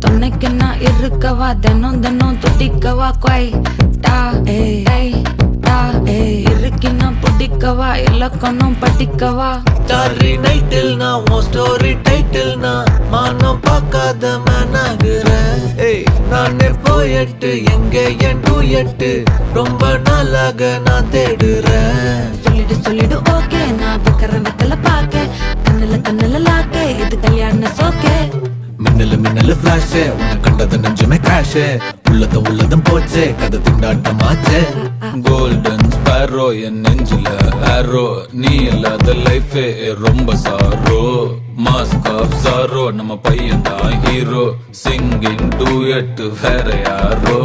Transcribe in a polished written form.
துணைக்கு நான் இருக்கவா தினம் தினம் துடிக்கவா குவைட்டா இருக்கினா பிடிக்கவா இலக்கணம் படிக்கவா ஸ்டாரி நைட்டில் நான் உன் ஸ்டோரி டைட்டில் நான் மானம் பார்க்காத மேன் ஆகுறேன். நானே போயிட்டு எங்க என் டூயட்டு ரொம்ப நாளாக நான் தேடுறேன். சொல்லிடு ஓகே நான் வைக்கிற வெத்தல பாக்க கண்ணுல லாக்கே இது கல்யாண சோக்கே. மின்னலு ஃபிளாஷ் உன்னை கண்டது நெஞ்சுமே கிராஷ் உள்ளதும் போச்சே கதை திண்டாட்டமாச்சே. கோல்டன் ஸ்பேரோ என் நெஞ்சில ஆரோ நீ இல்லாத லைஃப் ரொம்ப சாரோ. மாஸ்க் ஆஃப் சாரோ நம்ம பையன் தான் ஹீரோ சிங்கிங் டூயட் வேற யாரோ.